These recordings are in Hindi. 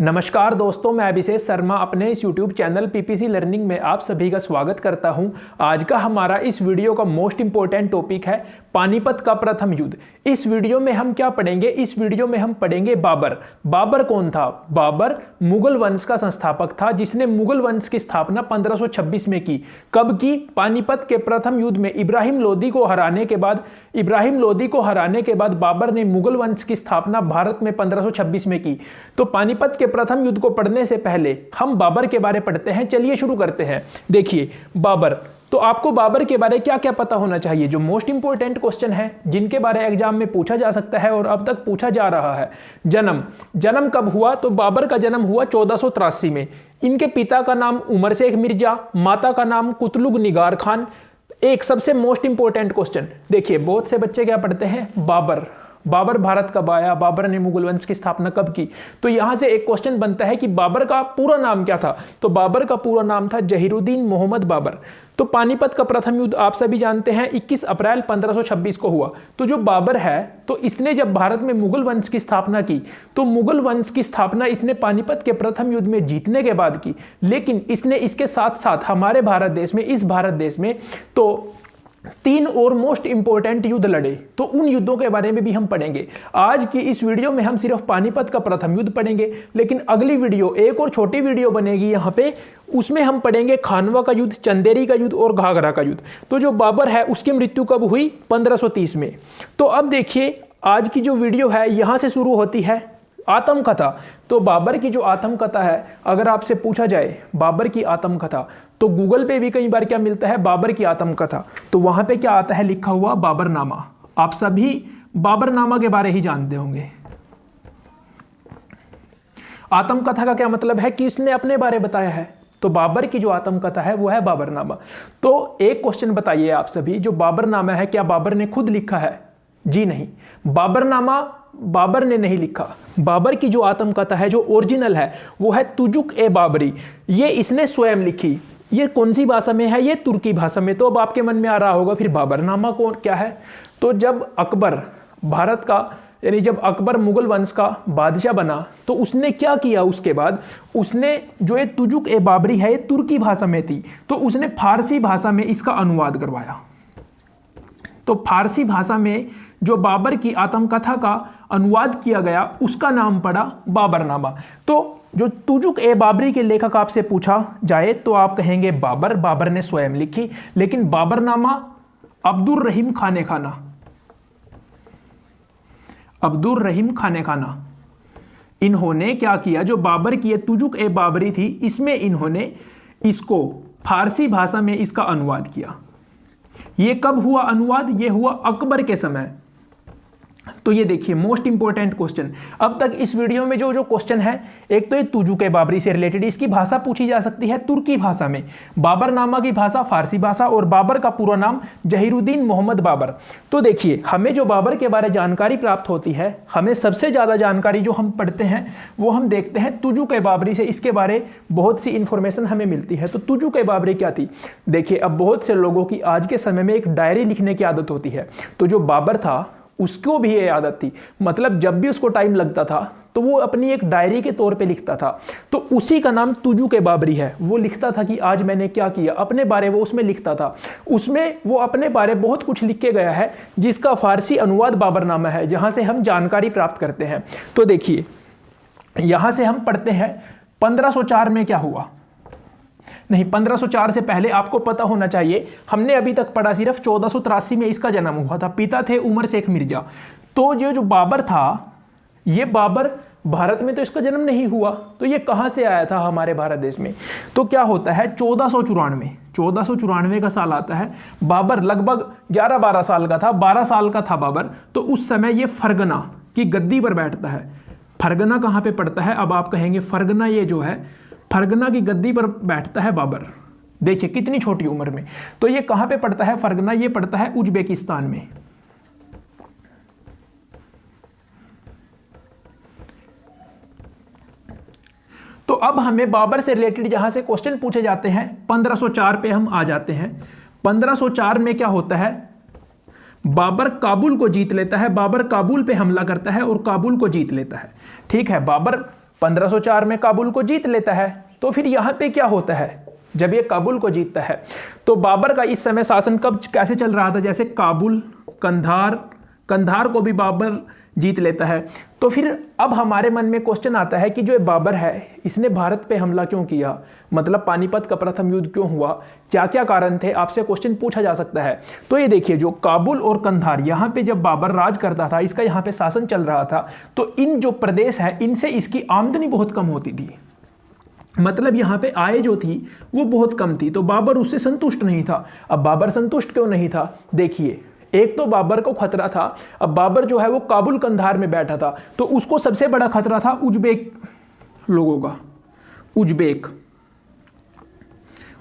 नमस्कार दोस्तों, मैं अभिषेक शर्मा अपने इस YouTube चैनल पीपीसी लर्निंग में आप सभी का स्वागत करता हूं। आज का हमारा इस वीडियो का मोस्ट इंपॉर्टेंट टॉपिक है पानीपत का प्रथम युद्ध। इस वीडियो में हम क्या पढ़ेंगे? इस वीडियो में हम पढ़ेंगे बाबर। बाबर कौन था? बाबर मुगल वंश का संस्थापक था जिसने मुगल वंश की स्थापना 1526 में की। कब की? पानीपत के प्रथम युद्ध में इब्राहिम लोदी को हराने के बाद बाबर ने मुगल वंश की स्थापना भारत में 1526 में की। तो पानीपत के प्रथम युद्ध को पढ़ने से पहले हम बाबर के बारे पढ़ते हैं। चलिए शुरू करते हैं। देखिए बाबर, तो आपको बाबर के बारे क्या क्या पता होना चाहिए? जो मोस्ट इंपॉर्टेंट क्वेश्चन है जिनके बारे एग्जाम में पूछा जा सकता है और अब तक पूछा जा रहा है। जन्म कब हुआ? तो बाबर का जन्म हुआ 1483 में। इनके पिता का नाम उमर शेख मिर्जा, माता का नाम कुतलुग निगार खान। एक सबसे मोस्ट इंपॉर्टेंट क्वेश्चन देखिए, बहुत से बच्चे क्या पढ़ते हैं? बाबर भारत कब आया? बाबर ने मुगल वंश की स्थापना कब की? तो यहां से एक क्वेश्चन बनता है कि बाबर का पूरा नाम क्या था? तो बाबर का पूरा नाम था जहीरुद्दीन मोहम्मद बाबर। तो पानीपत का प्रथम युद्ध आप सभी जानते हैं 21 अप्रैल 1526 को हुआ। तो जो बाबर है, तो इसने जब भारत में मुगल वंश की स्थापना की, तो मुगल वंश की स्थापना इसने पानीपत के प्रथम युद्ध में जीतने के बाद की। लेकिन इसने इसके साथ साथ हमारे भारत देश में तो 3 और मोस्ट इंपॉर्टेंट युद्ध लड़े। तो उन युद्धों के बारे में भी हम पढ़ेंगे। आज की इस वीडियो में हम सिर्फ पानीपत का प्रथम युद्ध पढ़ेंगे, लेकिन अगली वीडियो एक और छोटी वीडियो बनेगी यहाँ पे, उसमें हम पढ़ेंगे खानवा का युद्ध, चंदेरी का युद्ध और घाघरा का युद्ध। तो जो बाबर है उसकी मृत्यु कब हुई? 1530 में। तो अब देखिए, आज की जो वीडियो है यहाँ से शुरू होती है आत्मकथा। तो बाबर की जो आत्मकथा है, अगर आपसे पूछा जाए बाबर की आत्मकथा, तो गूगल पे भी कई बार क्या मिलता है? बाबर की आत्मकथा। तो वहां पे क्या आता है लिखा हुआ? बाबरनामा। आप सभी बाबरनामा के बारे ही जानते होंगे। आत्मकथा का क्या मतलब है? कि इसने अपने बारे बताया है। तो बाबर की जो आत्मकथा है वो है बाबरनामा। तो एक क्वेश्चन बताइए आप सभी, जो बाबरनामा है क्या बाबर ने खुद लिखा है? जी नहीं, बाबरनामा बाबर ने नहीं लिखा। बाबर की जो आत्मकथा है, जो ओरिजिनल है, वो है तुजुक ए बाबरी। ये इसने स्वयं लिखी। ये कौन सी भाषा में है? ये तुर्की भाषा में। तो अब आपके मन में आ रहा होगा फिर बाबरनामा कौन क्या है? तो जब अकबर भारत का यानी जब अकबर मुगल वंश का बादशाह बना, तो उसने क्या किया? उसके बाद उसने जो ये तुजुक ए बाबरी है, ये तुर्की भाषा में थी, तो उसने फारसी भाषा में इसका अनुवाद करवाया। तो फारसी भाषा में जो बाबर की आत्मकथा का अनुवाद किया गया, उसका नाम पड़ा बाबरनामा। तो जो तुजुक ए बाबरी के लेखक आपसे पूछा जाए तो आप कहेंगे बाबर ने स्वयं लिखी। लेकिन बाबरनामा अब्दुर रहीम खाने खाना इन्होंने क्या किया? जो बाबर की ये तुजुक ए बाबरी थी, इसमें इन्होंने इसको फारसी भाषा में इसका अनुवाद किया। ये कब हुआ अनुवाद? ये हुआ अकबर के समय। तो ये देखिए मोस्ट इंपॉर्टेंट क्वेश्चन। अब तक इस वीडियो में जो क्वेश्चन है, एक तो ये तुजुक ए बाबरी से रिलेटेड, इसकी भाषा पूछी जा सकती है तुर्की भाषा में, बाबरनामा की भाषा फारसी भाषा, और बाबर का पूरा नाम जहीरुद्दीन मोहम्मद बाबर। तो देखिए, हमें जो बाबर के बारे जानकारी प्राप्त होती है, हमें सबसे ज्यादा जानकारी जो हम पढ़ते हैं वो हम देखते हैं तुजुक ए बाबरी से। इसके बारे बहुत सी इंफॉर्मेशन हमें मिलती है। तो तुजुक ए बाबरी क्या थी? देखिए, अब बहुत से लोगों की आज के समय में एक डायरी लिखने की आदत होती है। तो जो बाबर था उसको भी ये आदत थी, मतलब जब भी उसको टाइम लगता था तो वो अपनी एक डायरी के तौर पे लिखता था। तो उसी का नाम तुजुक ए बाबरी है। वो लिखता था कि आज मैंने क्या किया, अपने बारे वो उसमें लिखता था। उसमें वो अपने बारे बहुत कुछ लिख के गया है, जिसका फारसी अनुवाद बाबरनामा है, जहां से हम जानकारी प्राप्त करते हैं। तो देखिए, यहां से हम पढ़ते हैं 1504 में क्या हुआ। नहीं, 1504 से पहले आपको पता होना चाहिए, हमने अभी तक पढ़ा सिर्फ 1483 में इसका जन्म हुआ था। पिता थे उमर शेख मिर्जा। तो ये जो बाबर था, ये बाबर भारत में तो इसका जन्म नहीं हुआ, तो ये कहां से आया था हमारे भारत देश में? तो क्या होता है 1494 का साल आता है। बाबर लगभग 11-12 साल का था, 12 साल का था बाबर। तो उस समय ये फरगना की गद्दी पर बैठता है। फरगना कहां पे पड़ता है? अब आप कहेंगे फरगना, ये जो है फरगना की गद्दी पर बैठता है बाबर। देखिए कितनी छोटी उम्र में। तो ये कहां पे पड़ता है फरगना? ये पड़ता है उज्बेकिस्तान में। तो अब हमें बाबर से रिलेटेड जहां से क्वेश्चन पूछे जाते हैं, 1504 पे हम आ जाते हैं। 1504 में क्या होता है? बाबर काबुल को जीत लेता है। बाबर काबुल पे हमला करता है और काबुल को जीत लेता है। ठीक है, बाबर 1504 में काबुल को जीत लेता है। तो फिर यहाँ पे क्या होता है, जब ये काबुल को जीतता है तो बाबर का इस समय शासन कब कैसे चल रहा था, जैसे काबुल, कंधार को भी बाबर जीत लेता है। तो फिर अब हमारे मन में क्वेश्चन आता है कि जो बाबर है इसने भारत पे हमला क्यों किया, मतलब पानीपत का प्रथम युद्ध क्यों हुआ, क्या क्या कारण थे, आपसे क्वेश्चन पूछा जा सकता है। तो ये देखिए, जो काबुल और कंधार यहाँ पे जब बाबर राज करता था, इसका यहाँ पे शासन चल रहा था, तो इन जो प्रदेश है इनसे इसकी आमदनी बहुत कम होती थी, मतलब यहाँ पे आय जो थी वो बहुत कम थी। तो बाबर उससे संतुष्ट नहीं था। अब बाबर संतुष्ट क्यों नहीं था, देखिए, एक तो बाबर को खतरा था, अब बाबर जो है वो काबुल कंधार में बैठा था, तो उसको सबसे बड़ा खतरा था उज्बेक लोगों का। उज्बेक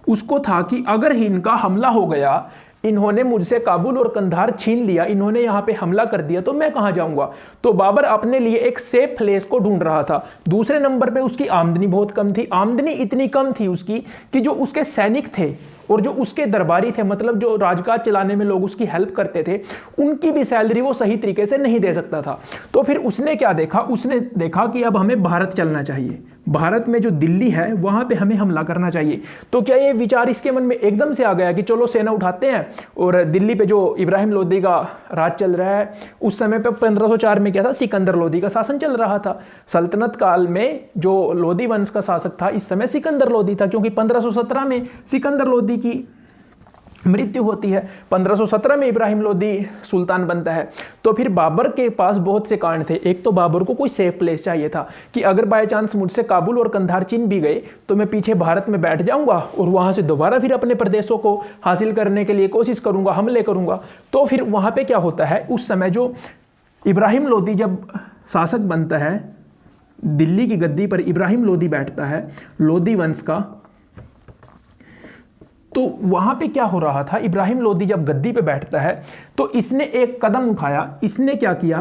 उसको था कि अगर इनका हमला हो गया, इन्होंने मुझसे काबुल और कंधार छीन लिया, इन्होंने यहाँ पे हमला कर दिया, तो मैं कहाँ जाऊंगा। तो बाबर अपने लिए एक सेफ प्लेस को ढूंढ रहा था। दूसरे नंबर पे उसकी आमदनी बहुत कम थी, आमदनी इतनी कम थी उसकी कि जो उसके सैनिक थे और जो उसके दरबारी थे, मतलब जो राजकाज चलाने में लोग उसकी हेल्प करते थे, उनकी भी सैलरी वो सही तरीके से नहीं दे सकता था। तो फिर उसने क्या देखा, उसने देखा कि अब हमें भारत चलना चाहिए, भारत में जो दिल्ली है वहां पे हमें हमला करना चाहिए। तो क्या ये विचार इसके मन में एकदम से आ गया कि चलो सेना उठाते हैं और दिल्ली पे जो इब्राहिम लोदी का राज चल रहा है, उस समय पे 1504 में क्या था, सिकंदर लोदी का शासन चल रहा था। सल्तनत काल में जो लोदी वंश का शासक था इस समय सिकंदर लोदी था, क्योंकि 1517 में सिकंदर लोदी की मृत्यु होती है, 1517 में इब्राहिम लोदी सुल्तान बनता है। तो फिर बाबर के पास बहुत से कारण थे। एक तो बाबर को कोई सेफ प्लेस चाहिए था कि अगर बाय चांस मुझसे काबुल और कंधार छीन भी गए तो मैं पीछे भारत में बैठ जाऊंगा और वहां से दोबारा फिर अपने प्रदेशों को हासिल करने के लिए कोशिश करूंगा, हमले करूंगा। तो फिर वहां पे क्या होता है, उस समय जो इब्राहिम लोदी जब शासक बनता है, दिल्ली की गद्दी पर इब्राहिम लोदी बैठता है, लोदी वंश का, तो वहां पे क्या हो रहा था, इब्राहिम लोदी जब गद्दी पे बैठता है तो इसने एक कदम उठाया। इसने क्या किया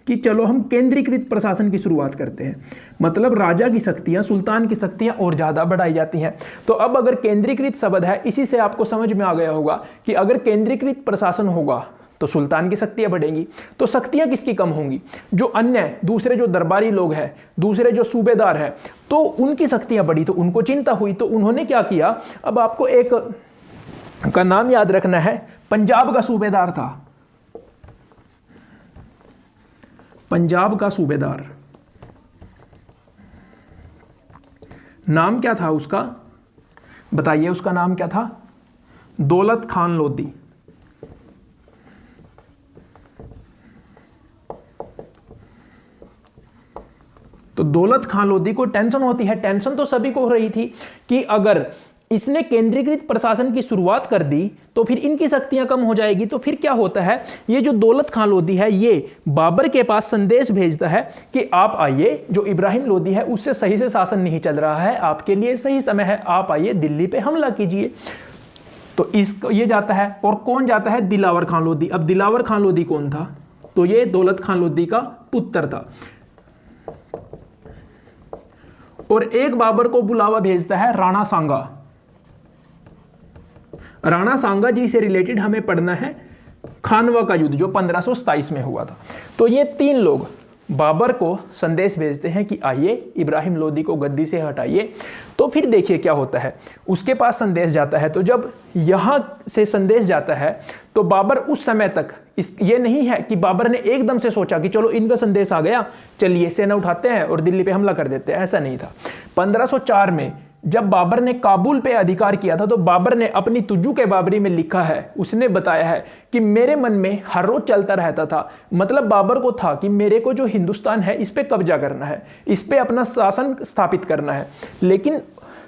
कि चलो हम केंद्रीकृत प्रशासन की शुरुआत करते हैं, मतलब राजा की शक्तियां, सुल्तान की शक्तियां और ज़्यादा बढ़ाई जाती हैं। तो अब अगर केंद्रीकृत शब्द है, इसी से आपको समझ में आ गया होगा कि अगर केंद्रीकृत प्रशासन होगा तो सुल्तान की शक्तियां बढ़ेंगी। तो शक्तियां किसकी कम होंगी, जो अन्य दूसरे जो दरबारी लोग हैं, दूसरे जो सूबेदार हैं, तो उनकी शक्तियां बढ़ी, तो उनको चिंता हुई। तो उन्होंने क्या किया, अब आपको एक का नाम याद रखना है, पंजाब का सूबेदार था, पंजाब का सूबेदार, नाम क्या था उसका, बताइए उसका नाम क्या था, दौलत खान लोधी। तो दौलत खान लोधी को टेंशन होती है, टेंशन तो सभी को हो रही थी कि अगर इसने केंद्रीकृत प्रशासन की शुरुआत कर दी तो फिर इनकी शक्तियां कम हो जाएगी। तो फिर क्या होता है, ये जो दौलत खान लोधी है ये बाबर के पास संदेश भेजता है कि आप आइए, जो इब्राहिम लोधी है उससे सही से शासन नहीं चल रहा है, आपके लिए सही समय है, आप आइए दिल्ली पे हमला कीजिए। तो इसको ये जाता है, और कौन जाता है, दिलावर खान लोधी। अब दिलावर खान लोधी कौन था, तो ये दौलत खान लोधी का पुत्र था। और एक बाबर को बुलावा भेजता है राणा सांगा। राणा सांगा जी से रिलेटेड हमें पढ़ना है खानवा का युद्ध जो 1527 में हुआ था। तो ये तीन लोग बाबर को संदेश भेजते हैं कि आइए इब्राहिम लोदी को गद्दी से हटाइए। तो फिर देखिए क्या होता है, उसके पास संदेश जाता है। तो जब यहाँ से संदेश जाता है तो बाबर उस समय तक ये नहीं है कि बाबर ने एकदम से सोचा कि चलो इनका संदेश आ गया, चलिए सेना उठाते हैं और दिल्ली पे हमला कर देते हैं, ऐसा नहीं था। 1504 में जब बाबर ने काबुल पे अधिकार किया था तो बाबर ने अपनी तुज्जु के बाबरी में लिखा है, उसने बताया है कि मेरे मन में हर रोज चलता रहता था, मतलब बाबर को था कि मेरे को जो हिंदुस्तान है इस पे कब्जा करना है, इस पे अपना शासन स्थापित करना है। लेकिन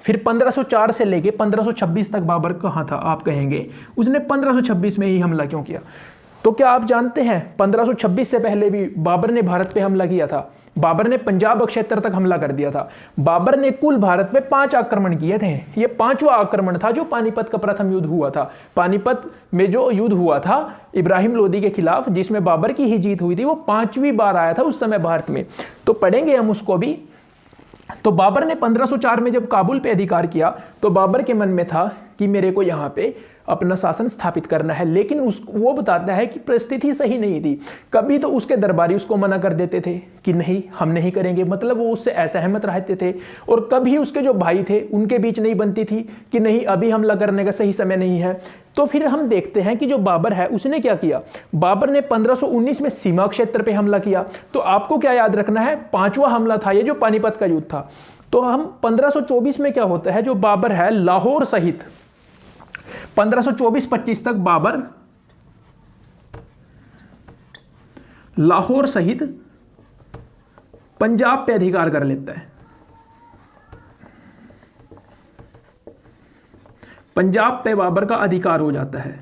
फिर 1504 से लेके 1526 तक बाबर कहाँ था, आप कहेंगे उसने 1526 में ही हमला क्यों किया। तो क्या आप जानते हैं 1526 से पहले भी बाबर ने भारत पे हमला किया था। बाबर ने पंजाब क्षेत्र तक हमला कर दिया था। बाबर ने कुल भारत पे 5 आक्रमण किए थे। ये 5वां आक्रमण था जो पानीपत का प्रथम युद्ध हुआ था। पानीपत में जो युद्ध हुआ था इब्राहिम लोदी के खिलाफ, जिसमें बाबर की ही जीत हुई थी, वो 5वीं बार आया था उस समय भारत में। तो पढ़ेंगे हम उसको भी। तो बाबर ने 1504 में जब काबुल पे अधिकार किया तो बाबर के मन में था कि मेरे को यहाँ पे अपना शासन स्थापित करना है, लेकिन वो बताता है कि परिस्थिति सही नहीं थी। कभी तो उसके दरबारी उसको मना कर देते थे कि नहीं हम नहीं करेंगे, मतलब वो उससे असहमत रहते थे, और कभी उसके जो भाई थे उनके बीच नहीं बनती थी कि नहीं अभी हमला करने का सही समय नहीं है। तो फिर हम देखते हैं कि जो बाबर है उसने क्या किया, बाबर ने 1519 में सीमा क्षेत्र पे हमला किया। तो आपको क्या याद रखना है, 5वां हमला था ये जो पानीपत का युद्ध था। तो हम 1524 में क्या होता है, जो बाबर है लाहौर सहित 1524-25 तक बाबर लाहौर सहित पंजाब पे अधिकार कर लेता है। पंजाब पे बाबर का अधिकार हो जाता है।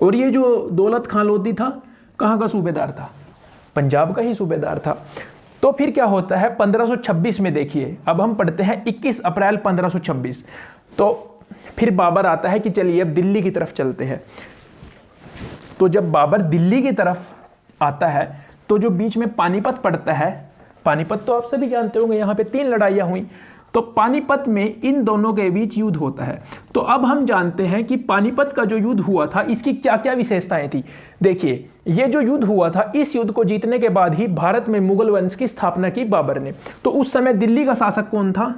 और ये जो दौलत खान लोधी था कहां का सूबेदार था, पंजाब का ही सूबेदार था। तो फिर क्या होता है 1526 में, देखिए अब हम पढ़ते हैं 21 अप्रैल 1526। तो फिर बाबर आता है कि चलिए अब दिल्ली की तरफ चलते हैं। तो जब बाबर दिल्ली की तरफ आता है तो जो बीच में पानीपत पड़ता है, पानीपत तो आप सभी जानते होंगे, यहाँ पे 3 लड़ाइयाँ हुई। तो पानीपत में इन दोनों के बीच युद्ध होता है। तो अब हम जानते हैं कि पानीपत का जो युद्ध हुआ था इसकी क्या क्या विशेषताएं थी। देखिए ये जो युद्ध हुआ था, इस युद्ध को जीतने के बाद ही भारत में मुगल वंश की स्थापना की बाबर ने। तो उस समय दिल्ली का शासक कौन था,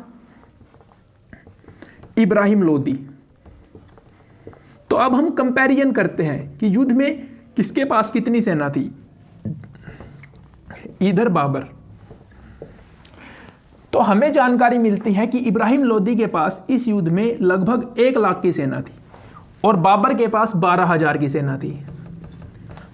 इब्राहिम लोदी। तो अब हम कंपैरिजन करते हैं कि युद्ध में किसके पास कितनी सेना थी। इधर बाबर, तो हमें जानकारी मिलती है कि इब्राहिम लोदी के पास इस युद्ध में लगभग 1 लाख की सेना थी और बाबर के पास 12,000 की सेना थी।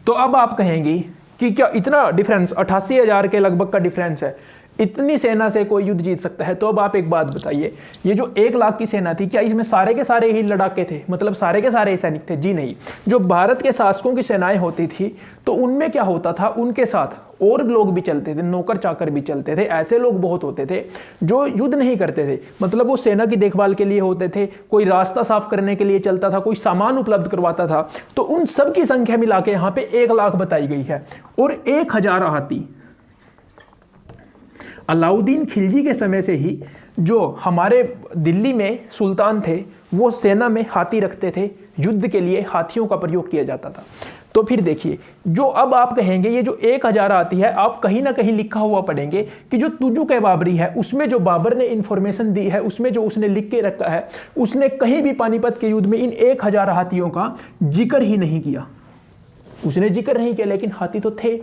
तो अब आप कहेंगे कि क्या इतना डिफरेंस, 88,000 के लगभग का डिफरेंस है, इतनी सेना से कोई युद्ध जीत सकता है? तो अब आप एक बात बताइए, ये जो 1 लाख की सेना थी क्या इसमें सारे के सारे ही लड़ाके थे, मतलब सारे के सारे सैनिक थे? जी नहीं। जो भारत के शासकों की सेनाएं होती थी तो उनमें क्या होता था, उनके साथ और लोग भी चलते थे, नौकर चाकर भी चलते थे। ऐसे लोग बहुत होते थे जो युद्ध नहीं करते थे, मतलब वो सेना की देखभाल के लिए होते थे, कोई रास्ता साफ करने के लिए चलता था, कोई सामान उपलब्ध करवाता था। तो उन सब की संख्या मिला के यहाँ पे 1 लाख बताई गई है। और 1,000 हाथी, अलाउद्दीन खिलजी के समय से ही जो हमारे दिल्ली में सुल्तान थे वो सेना में हाथी रखते थे, युद्ध के लिए हाथियों का प्रयोग किया जाता था। तो फिर देखिए, जो अब आप कहेंगे ये जो 1,000 आती है, आप कहीं ना कहीं लिखा हुआ पढ़ेंगे कि जो तुजुक बाबरी है उसमें जो बाबर ने इंफॉर्मेशन दी है, उसमें जो उसने लिख के रखा है, उसने कहीं भी पानीपत के युद्ध में इन 1,000 हाथियों का जिक्र ही नहीं किया। उसने जिक्र नहीं किया, लेकिन हाथी तो थे।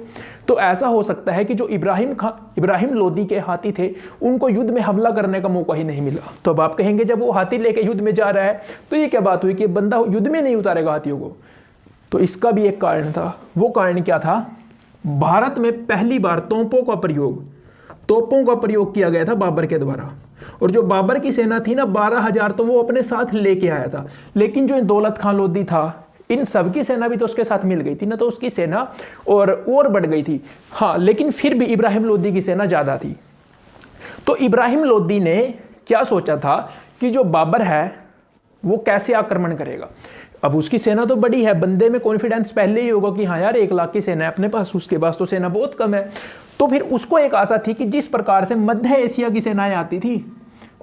तो ऐसा हो सकता है कि जो इब्राहिम लोदी के हाथी थे उनको युद्ध में हमला करने का मौका ही नहीं मिला। तो अब आप कहेंगे जब वो हाथी लेके युद्ध में जा रहा है तो ये क्या बात हुई कि बंदा युद्ध में नहीं उतारेगा हाथियों को? तो इसका भी एक कारण था। वो कारण क्या था, भारत में पहली बार तोपों का प्रयोग किया गया था बाबर के द्वारा। और जो बाबर की सेना थी ना 12,000, तो वो अपने साथ लेके आया था। लेकिन जो दौलत खान लोदी था, इन सब की सेना भी तो उसके साथ मिल गई थी ना, तो उसकी सेना और बढ़ गई थी। हाँ, लेकिन फिर भी इब्राहिम लोदी की सेना ज्यादा थी। तो इब्राहिम लोदी ने क्या सोचा था कि जो बाबर है वो कैसे आक्रमण करेगा। अब उसकी सेना तो बड़ी है, बंदे में कॉन्फिडेंस पहले ही होगा कि हाँ यार 1 लाख की सेना है अपने पास, उसके पास तो सेना बहुत कम है। तो फिर उसको एक आशा थी कि जिस प्रकार से मध्य एशिया की सेनाएं आती थी,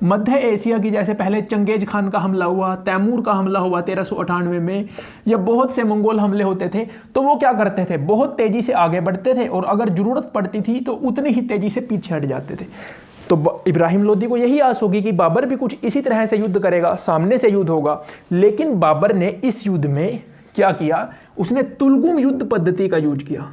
मध्य एशिया की, जैसे पहले चंगेज खान का हमला हुआ, तैमूर का हमला हुआ 1398 में, या बहुत से मंगोल हमले होते थे, तो वो क्या करते थे, बहुत तेजी से आगे बढ़ते थे और अगर जरूरत पड़ती थी तो उतनी ही तेजी से पीछे हट जाते थे। तो इब्राहिम लोदी को यही आस होगी कि बाबर भी कुछ इसी तरह से युद्ध करेगा, सामने से युद्ध होगा। लेकिन बाबर ने इस युद्ध में क्या किया, उसने तुलगुम युद्ध पद्धति का यूज किया।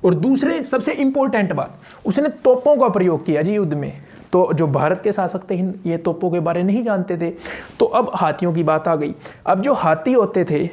और दूसरे सबसे इंपॉर्टेंट बात, उसने तोपों का प्रयोग किया जी युद्ध में। तो जो भारत के शासक थे ये तोपों के बारे नहीं जानते थे। तो अब हाथियों की बात आ गई। अब जो हाथी होते थे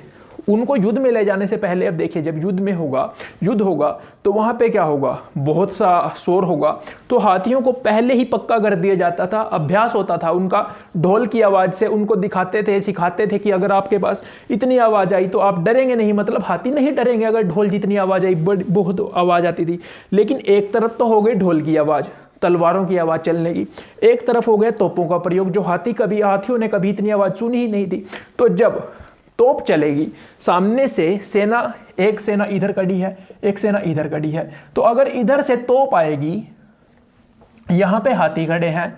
उनको युद्ध में ले जाने से पहले, अब देखिए जब युद्ध होगा तो वहां पे क्या होगा, बहुत सा शोर होगा। तो हाथियों को पहले ही पक्का कर दिया जाता था, अभ्यास होता था उनका, ढोल की आवाज से उनको दिखाते थे, सिखाते थे कि अगर आपके पास इतनी आवाज आई तो आप डरेंगे नहीं, मतलब हाथी नहीं डरेंगे अगर ढोल जितनी आवाज आई, बहुत आवाज आती थी। लेकिन एक तरफ तो हो गई ढोल की आवाज, तलवारों की आवाज चलने की, एक तरफ हो गया तोपों का प्रयोग, जो हाथियों ने कभी इतनी आवाज सुनी ही नहीं थी। तो जब तोप चलेगी, सामने से एक सेना इधर खड़ी है, एक सेना इधर खड़ी है, तो अगर इधर से तोप आएगी, यहां पे हाथी खड़े हैं,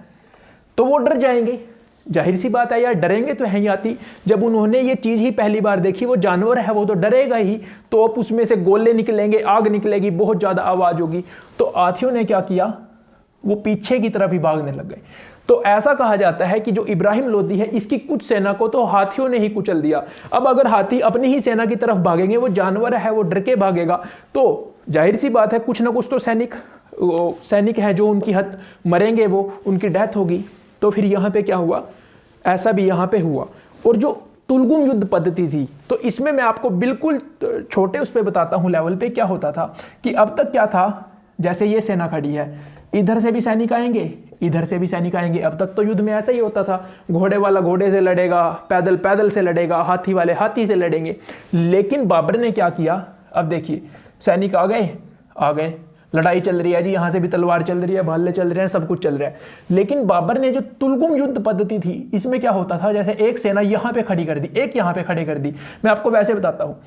तो वो डर जाएंगे। जाहिर सी बात है यार, डरेंगे तो है ही आती। जब उन्होंने ये चीज़ ही पहली बार देखी, वो जानवर है वो तो डरेगा ही। तो अब उसमें से गोले निकलेंगे, आग निकलेगी, बहुत ज़्यादा आवाज़ होगी। तो हाथियों ने क्या किया, वो पीछे की तरफ ही भागने लग गए। तो ऐसा कहा जाता है कि जो इब्राहिम लोदी है, इसकी कुछ सेना को तो हाथियों ने ही कुचल दिया। अब अगर हाथी अपनी ही सेना की तरफ भागेंगे, वो जानवर है वो डर के भागेगा, तो जाहिर सी बात है कुछ ना कुछ तो सैनिक है जो उनकी हद मरेंगे, वो उनकी डेथ होगी। तो फिर यहाँ पे क्या हुआ, ऐसा भी यहाँ पे हुआ। और जो तुलगुम युद्ध पद्धति थी, तो इसमें मैं आपको बिल्कुल छोटे उस पर बताता हूँ लेवल पे क्या होता था कि अब तक क्या था, जैसे ये सेना खड़ी है, इधर से भी सैनिक आएंगे, इधर से भी सैनिक आएंगे। अब तक तो युद्ध में ऐसा ही होता था, घोड़े वाला घोड़े से लड़ेगा, पैदल पैदल से लड़ेगा, हाथी वाले हाथी से लड़ेंगे। लेकिन बाबर ने क्या किया, अब देखिए सैनिक आ गए, लड़ाई चल रही है जी, यहाँ से भी तलवार चल रही है, भाले चल रहे हैं, सब कुछ चल रहा है। लेकिन बाबर ने जो तुलगुम युद्ध पद्धति थी, इसमें क्या होता था, जैसे एक सेना यहाँ पे खड़ी कर दी, एक यहाँ पे खड़ी कर दी। मैं आपको वैसे बताता हूँ,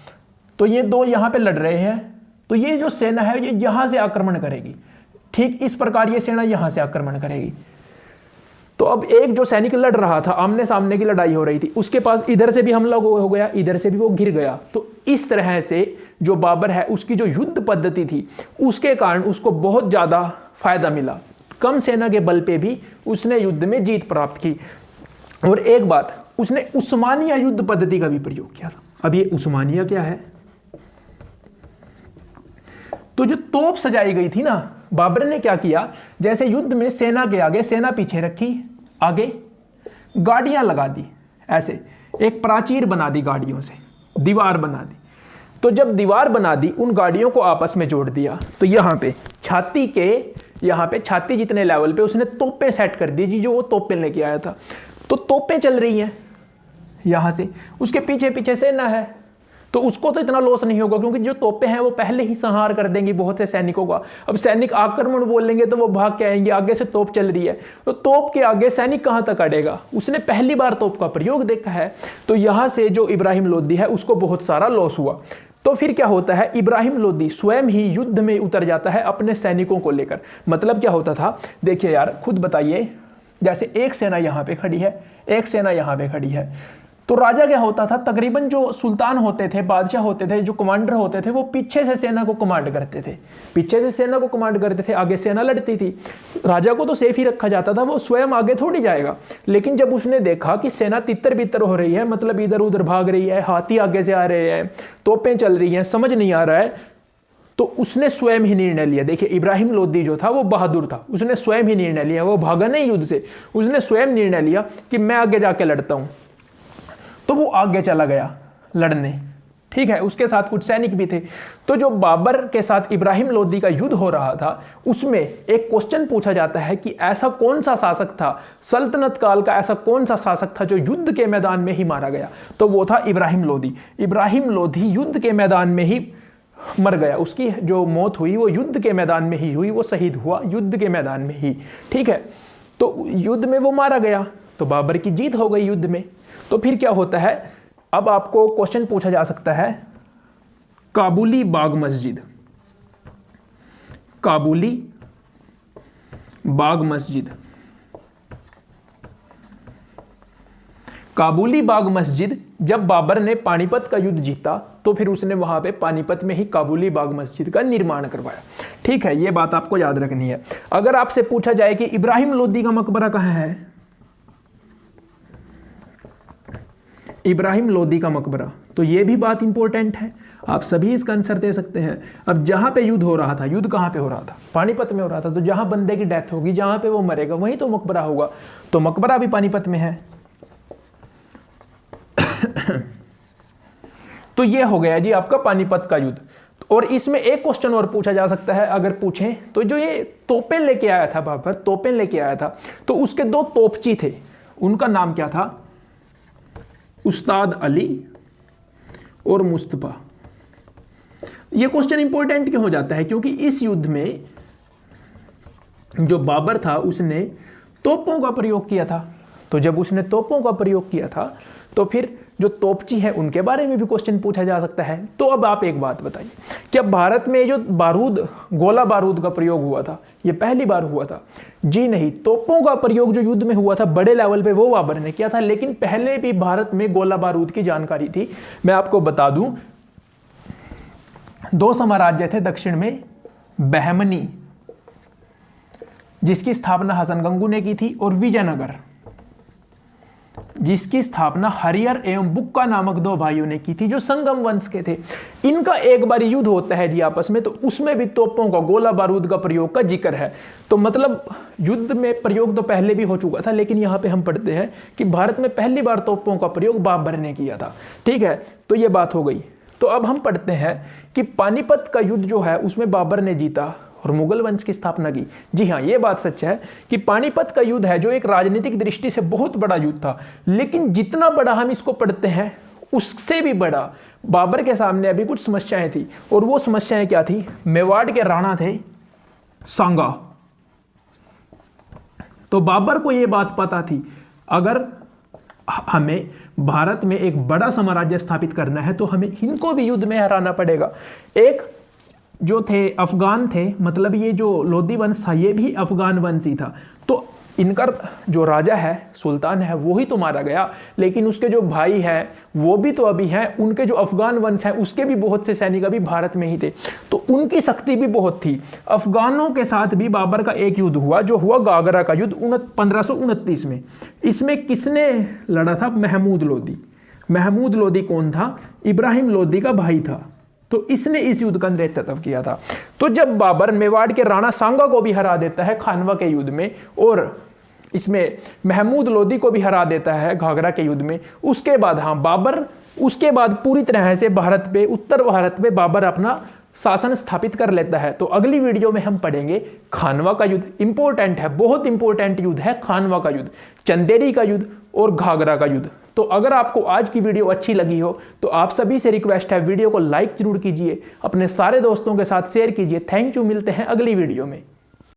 तो ये दो यहाँ पे लड़ रहे हैं, तो ये जो सेना है ये यहाँ से आक्रमण करेगी। ठीक इस प्रकार ये सेना यहाँ से आक्रमण करेगी। तो अब एक जो सैनिक लड़ रहा था, आमने सामने की लड़ाई हो रही थी, उसके पास इधर से भी हमला हो गया, इधर से भी वो घिर गया। तो इस तरह से जो बाबर है, उसकी जो युद्ध पद्धति थी, उसके कारण उसको बहुत ज़्यादा फायदा मिला। कम सेना के बल पे भी उसने युद्ध में जीत प्राप्त की। और एक बात, उसने उस्मानिया युद्ध पद्धति का भी प्रयोग किया था। अब ये उस्मानिया क्या है, तो जो तोप सजाई गई थी ना, बाबर ने क्या किया, जैसे युद्ध में सेना के आगे सेना पीछे रखी, आगे गाड़ियां लगा दी, ऐसे एक प्राचीर बना दी, गाड़ियों से दीवार बना दी। तो जब दीवार बना दी, उन गाड़ियों को आपस में जोड़ दिया, तो यहाँ पे छाती जितने लेवल पे उसने तोपें सेट कर दी जी, जो वो तोपें लेके आया था। तो तोपें चल रही हैं यहाँ से, उसके पीछे पीछे सेना है, तो उसको तो इतना लॉस नहीं होगा, क्योंकि जो तोपें हैं वो पहले ही संहार कर देंगी बहुत से सैनिकों का। अब सैनिक आक्रमण बोलेंगे तो वो भाग के आएंगे, आगे से तोप चल रही है, तो तोप के आगे सैनिक कहां तक अड़ेगा। उसने पहली बार तोप का प्रयोग देखा है। तो यहां से जो इब्राहिम लोदी है, उसको बहुत सारा लॉस हुआ। तो फिर क्या होता है, इब्राहिम लोदी स्वयं ही युद्ध में उतर जाता है अपने सैनिकों को लेकर। मतलब क्या होता था, देखिए यार खुद बताइए, जैसे एक सेना यहाँ पे खड़ी है, एक सेना यहाँ पे खड़ी है, तो राजा क्या होता था, तकरीबन जो सुल्तान होते थे, बादशाह होते थे, जो कमांडर होते थे, वो पीछे से सेना को कमांड करते थे, पीछे से सेना को कमांड करते थे, आगे सेना लड़ती थी। राजा को तो सेफ ही रखा जाता था, वो स्वयं आगे थोड़ी जाएगा। लेकिन जब उसने देखा कि सेना तितर बितर हो रही है, मतलब इधर उधर भाग रही है, हाथी आगे से आ रहे हैं, तोपें चल रही हैं, समझ नहीं आ रहा है, तो उसने स्वयं ही निर्णय लिया। देखिए इब्राहिम लोदी जो था वो बहादुर था, उसने स्वयं ही निर्णय लिया, वो भागा नहीं युद्ध से, उसने स्वयं निर्णय लिया कि मैं आगे जाके लड़ता हूं। तो वो आगे चला गया लड़ने, ठीक है, उसके साथ कुछ सैनिक भी थे। तो जो बाबर के साथ इब्राहिम लोदी का युद्ध हो रहा था, उसमें एक क्वेश्चन पूछा जाता है कि ऐसा कौन सा शासक था, सल्तनत काल का ऐसा कौन सा शासक था जो युद्ध के मैदान में ही मारा गया। तो वो था इब्राहिम लोदी। इब्राहिम लोदी युद्ध के मैदान में ही मर गया, उसकी जो मौत हुई वो युद्ध के मैदान में ही हुई, वो शहीद हुआ युद्ध के मैदान में ही, ठीक है। तो युद्ध में वो मारा गया, तो बाबर की जीत हो गई युद्ध में। तो फिर क्या होता है, अब आपको क्वेश्चन पूछा जा सकता है, काबुली बाग मस्जिद, काबुली बाग मस्जिद, काबुली बाग मस्जिद जब बाबर ने पानीपत का युद्ध जीता, तो फिर उसने वहां पे पानीपत में ही काबुली बाग मस्जिद का निर्माण करवाया, ठीक है। यह बात आपको याद रखनी है। अगर आपसे पूछा जाए कि इब्राहिम लोदी का मकबरा कहाँ है, इब्राहिम लोदी का मकबरा, तो यह भी बात इंपॉर्टेंट है, आप सभी इसका आंसर दे सकते हैं। अब जहां पे युद्ध हो रहा था, युद्ध कहां पे हो रहा था, पानीपत में हो रहा था, तो जहां बंदे की डेथ होगी, जहां पे वो मरेगा, वहीं तो मकबरा होगा, तो मकबरा भी पानीपत में है। तो ये हो गया जी आपका पानीपत का युद्ध। और इसमें एक क्वेश्चन और पूछा जा सकता है, अगर पूछें तो जो ये तोपें लेके आया था बाबर, तोपें लेके आया था, तो उसके दो तोपची थे, उनका नाम क्या था, उस्ताद अली और मुस्तफा। यह क्वेश्चन इंपॉर्टेंट क्यों हो जाता है, क्योंकि इस युद्ध में जो बाबर था उसने तोपों का प्रयोग किया था। तो जब उसने तोपों का प्रयोग किया था, तो फिर जो तोपची है उनके बारे में भी क्वेश्चन पूछा जा सकता है। तो अब आप एक बात बताइए, क्या भारत में जो बारूद, गोला बारूद का प्रयोग हुआ था, ये पहली बार हुआ था? जी नहीं, तोपों का प्रयोग जो युद्ध में हुआ था बड़े लेवल पे वो बाबर ने किया था, लेकिन पहले भी भारत में गोला बारूद की जानकारी थी। मैं आपको बता दूं, 2 साम्राज्य थे दक्षिण में, बहमनी जिसकी स्थापना हसन गंगू ने की थी, और विजयनगर जिसकी स्थापना हरिहर एवं बुक्का नामक 2 भाइयों ने की थी, जो संगम वंश के थे। इनका एक बार युद्ध होता है जी आपस में, तो उसमें भी तोपों का, गोला बारूद का प्रयोग का जिक्र है। तो मतलब युद्ध में प्रयोग तो पहले भी हो चुका था, लेकिन यहां पे हम पढ़ते हैं कि भारत में पहली बार तोपों का प्रयोग बाबर ने किया था। ठीक है, तो ये बात हो गई। तो अब हम पढ़ते हैं कि पानीपत का युद्ध जो है उसमें बाबर ने जीता और मुगल वंश की स्थापना की। जी हाँ, यह बात सच है कि पानीपत का युद्ध है जो एक राजनीतिक दृष्टि से बहुत बड़ा युद्ध था, लेकिन जितना बड़ा हम इसको पढ़ते हैं उससे भी बड़ा बाबर के सामने अभी कुछ समस्याएं थी। और वो समस्याएं क्या थी? मेवाड़ के राणा थे सांगा। तो बाबर को यह बात पता थी, अगर हमें भारत में एक बड़ा साम्राज्य स्थापित करना है तो हमें इनको भी युद्ध में हराना पड़ेगा। एक जो थे अफगान थे, मतलब ये जो लोधी वंश था ये भी अफगान वंशी था। तो इनका जो राजा है, सुल्तान है, वो ही तो मारा गया, लेकिन उसके जो भाई हैं वो भी तो अभी हैं। उनके जो अफगान वंश है उसके भी बहुत से सैनिक अभी भारत में ही थे, तो उनकी शक्ति भी बहुत थी। अफगानों के साथ भी बाबर का एक युद्ध हुआ, जो हुआ गागरा का युद्ध 1529 में। इसमें किसने लड़ा था? महमूद लोदी। महमूद लोदी कौन था? इब्राहिम लोदी का भाई था। तो इसने इस युद्ध का नेतृत्व किया था। तो जब बाबर मेवाड़ के राणा सांगा को भी हरा देता है खानवा के युद्ध में, और इसमें महमूद लोदी को भी हरा देता है घाघरा के युद्ध में, उसके बाद बाबर उसके बाद पूरी तरह से भारत पे, उत्तर भारत पे बाबर अपना शासन स्थापित कर लेता है। तो अगली वीडियो में हम पढ़ेंगे खानवा का युद्ध। इंपॉर्टेंट है, बहुत इंपॉर्टेंट युद्ध है खानवा का युद्ध, चंदेरी का युद्ध और घाघरा का युद्ध। तो अगर आपको आज की वीडियो अच्छी लगी हो तो आप सभी से रिक्वेस्ट है, वीडियो को लाइक जरूर कीजिए, अपने सारे दोस्तों के साथ शेयर कीजिए। थैंक यू, मिलते हैं अगली वीडियो में।